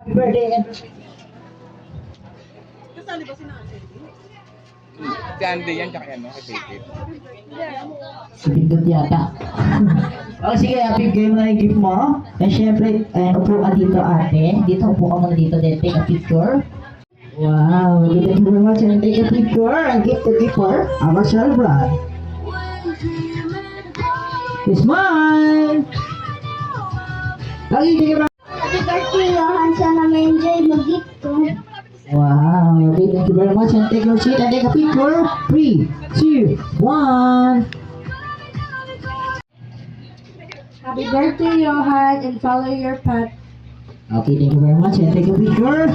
Birthday. Kasali ba si Nancy? Si Andy yan, tsaka yan, no? Kay Pipit. Pindot yata. O sige, Happy game na yung gift mo. And syempre, upo ka dito ate. Dito, upo ka muna dito din. Take a picture. Wow, thank you very much. And take a picture and give the giver our celebrant. Smile! Lagi sige ba? Happy birthday, Johan. Sana ma-enjoy mag-gift ko. Wow, okay, thank you very much. And take your seat and take a picture. 3, 2, 1. Happy birthday, Johan, and follow your path. Okay, thank you very much. And take a picture.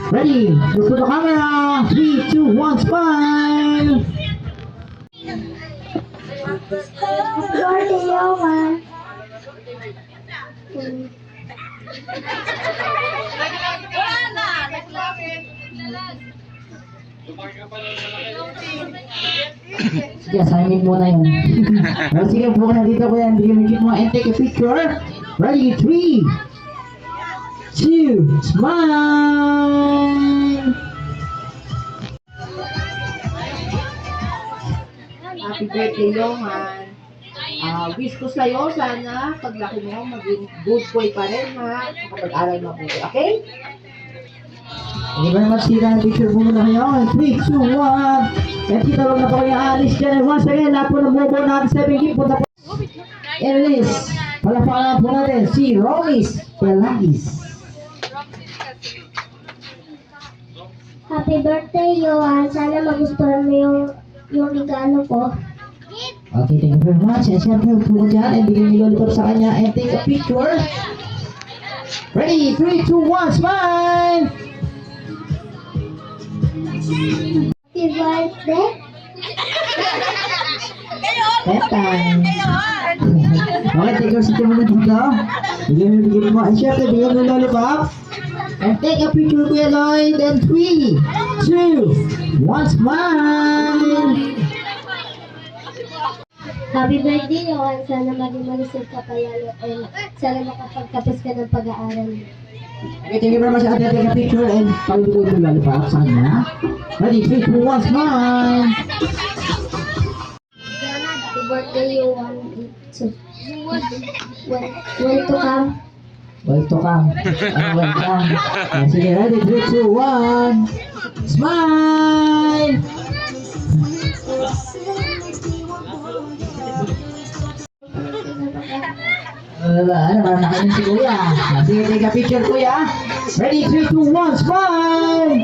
Ready? Look to the camera. 3, 2, 1, smile. Happy birthday, Johan. Sige, assignment muna yun. Well, sige, buka na dito ko yan. Bigyan mo and take a picture. Ready? 3, 2, smile. Happy birthday, Johan. Wish ko sa'yo, sana paglaki mo, maging good boy pa rin, ha? Kapag-aral mabuti, okay? Thank you very much, Tita. Picture po muna kayo. 3, 2, 1. At kita lang na po kayo aalis dyan. And once again, lahat po ng buo natin sa biging punta po. Elis. Palapakan po natin si Romis Pelagis. Happy birthday, Johan. Sana magustuhan mo yung regalo ko. Okay, thank you very much. And syempre, upo ko dyan. And bigyan niyo lollipop sa kanya. And take a picture. Ready? 3, 2, 1. Smile! Happy birthday. Time. Okay, take your seat muna dito. Bigyan mo. And syempre, bigyan mo lollipop. And take a picture, Kuya Lloyd. And 3, 2, 1. Smile! Happy birthday, Johan. Sana maging malusog ka palalo and sana makapagtapos ka ng pag-aaral. Okay, thank you very much. Ate, take a picture and pag-ibigay mo lollipop sa kanya. Ready, 3, 2, 1. Smile! Happy birthday, Johan. When to come. Welcome. Welcome. Sige, ready, 3, 2, 1. Smile! Ano, parang nakainin si Kuya. Sige, take a picture, Kuya. Ready, 3, 2, 1. Smile!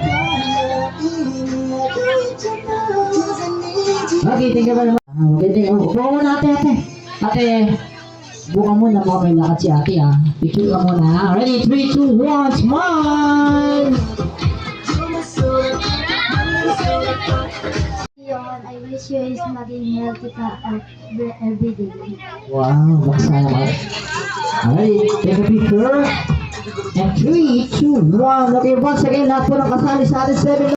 Okay, thank you very much. Okay, thank you. Upo muna, ate, ate. Ate, buka muna mo may lakad si ate, ah. Picture ka muna. Ready, 3, 2, 1. Smile! Johan, I wish you is maging healthy ka every day. Wow, maksaya ka. Alright, take a picture. And 3, 2, 1. Okay, once again, lahat po ng kasali sa atin 7